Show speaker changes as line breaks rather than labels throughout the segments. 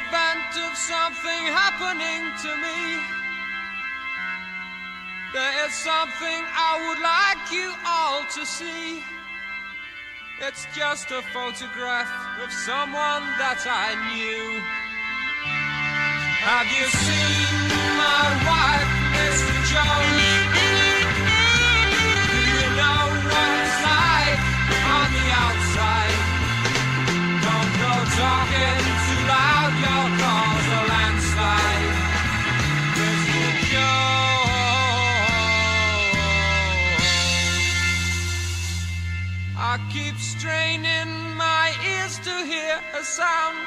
event of something happening to me. There is something I would like you all to see. It's just a photograph of someone that I knew. Have you seen my wife, Mr. Jones? Do you know what it's like on the outside? Don't go talking too loud, you'll cause a landslide, Mr. Jones. I keep straining my ears to hear a sound.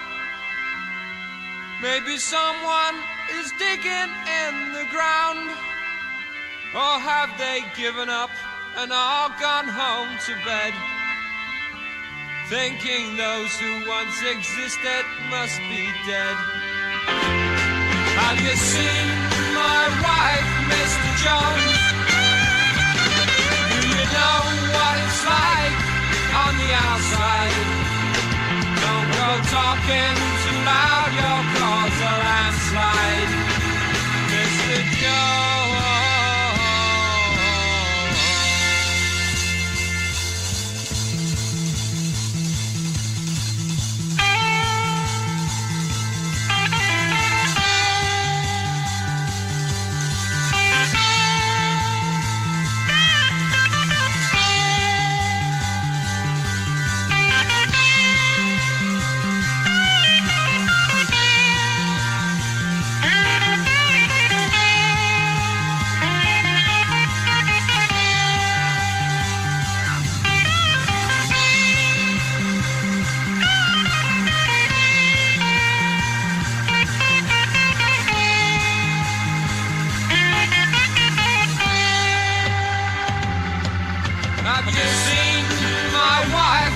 Maybe someone is digging in the ground. Or have they given up and all gone home to bed, thinking those who once existed must be dead? Have you seen my wife, Mr. Jones? Do you know what it's like on the outside? Don't go talking too loud, you'll cause a landslide, Mr. Jones. Have you seen my wife,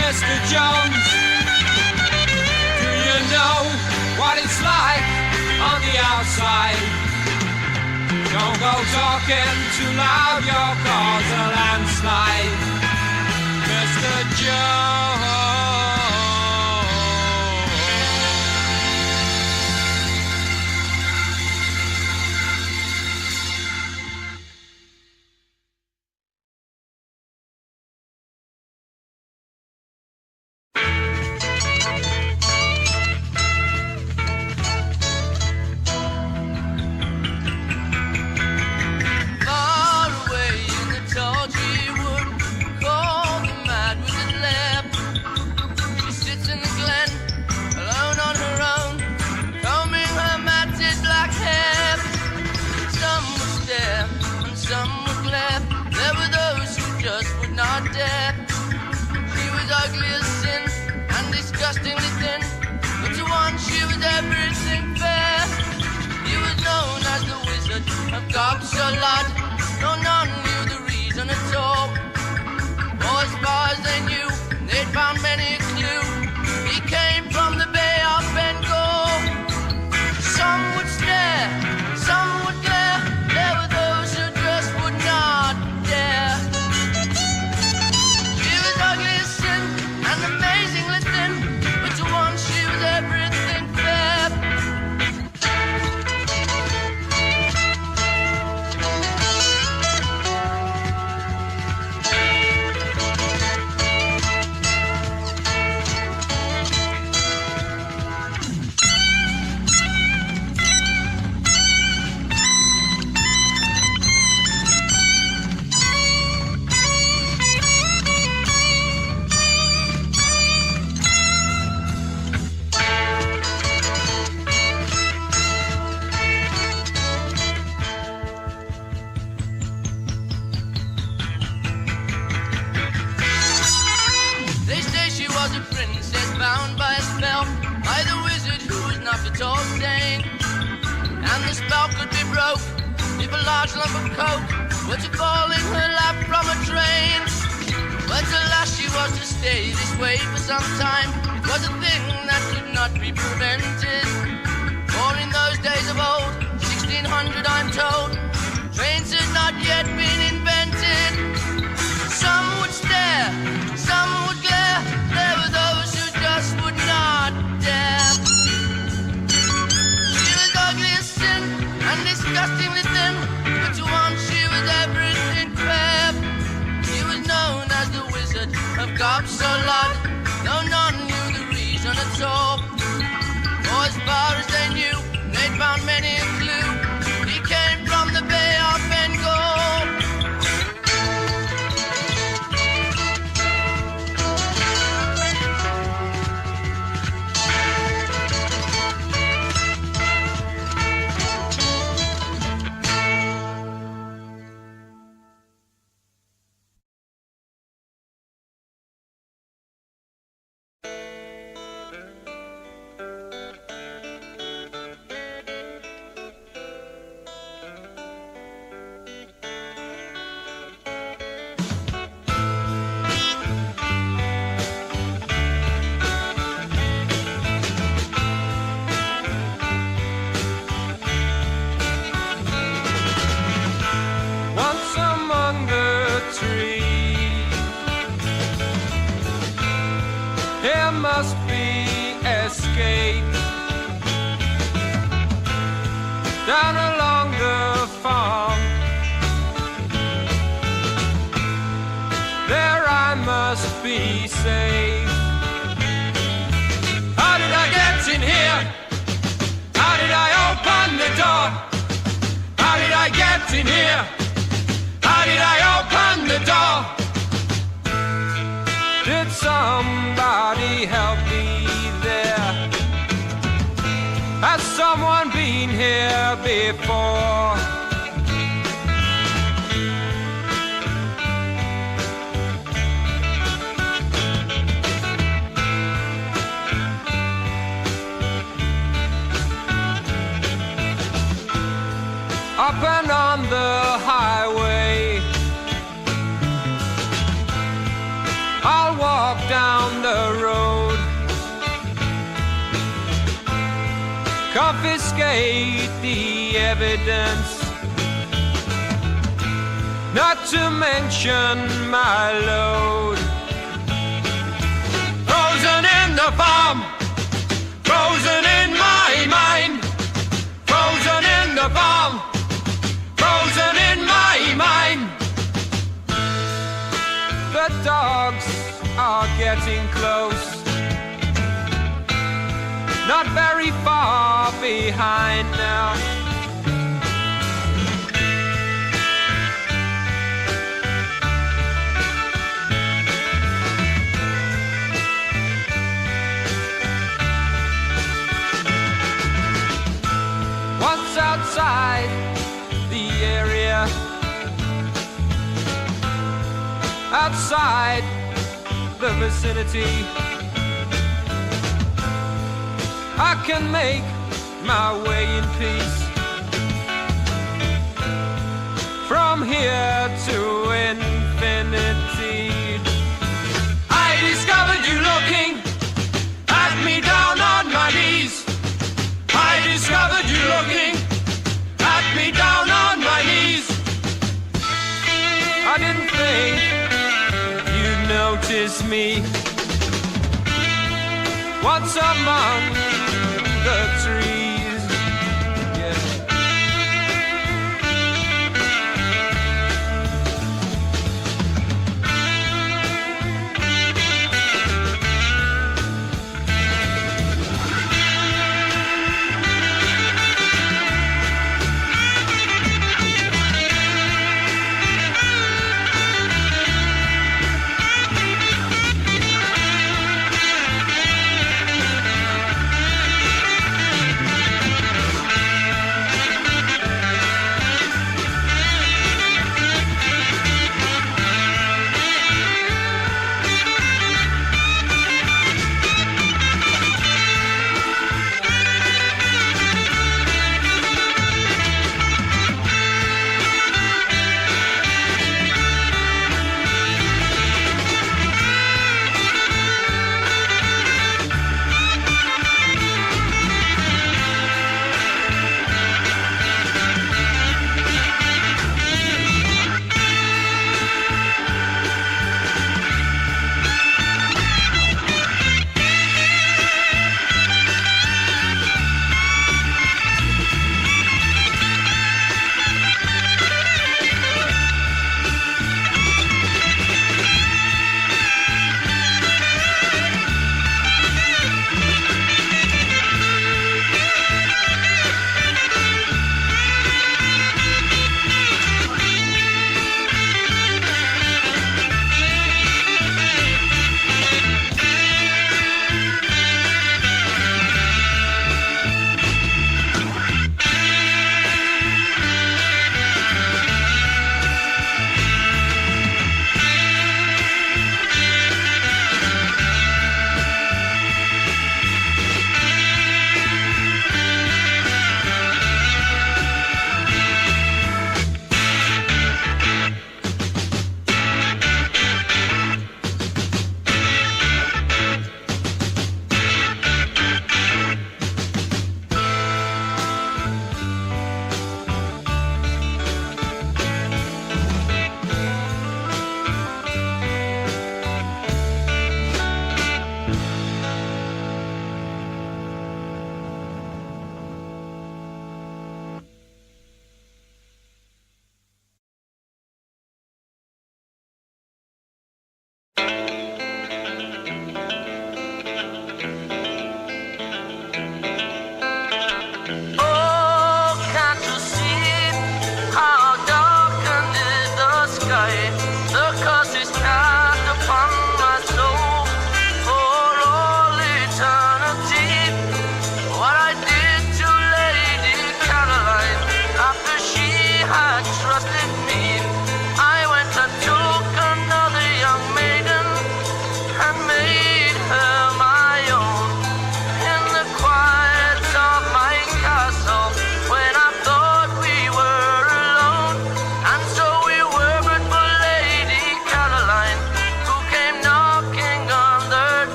Mr. Jones? Do you know what it's like on the outside? Don't go talking too loud, you'll cause a landslide, Mr. Jones.
Gobsolod, no none knew the reason at all. For as far as they knew, they'd found many a clue. He came from the Bay of Bengal. Some would stare, some would glare. There were those who just would not dare. She was ugly as sin and amazingly thin, but to one she was everything fair. Bound by a spell, by the wizard who was not at all sane. And the spell could be broke if a large lump of coke were to fall in her lap from a train. But alas, she was to stay this way for some time. It was a thing that could not be prevented. For in those days of old, 1600 I'm told, trains had not yet been invented. Some would stare, some would glare. There were those who just would not dare. blood, though none knew the reason at all. For as far as they knew, they'd found many a clue. He came from the Bay of Bengal.
Once among the trees, there must be escape. Down along the farm, there I must be safe. How did I get in here? How did I open the door? How did I get in here? How did I open the door? Did somebody help me there? Has someone been here before? Up and on the highway, I'll walk down the road, confiscate the evidence, not to mention my load. Frozen in the farm, frozen in my mind, frozen in the farm, frozen in my mind. The dogs are getting close, not very far behind now. What's outside the area? Outside the vicinity, I can make my way in peace. From here to infinity, I discovered you looking at me down on my knees. I discovered you looking at me down on my knees. I didn't think you'd notice me. Once among the trees,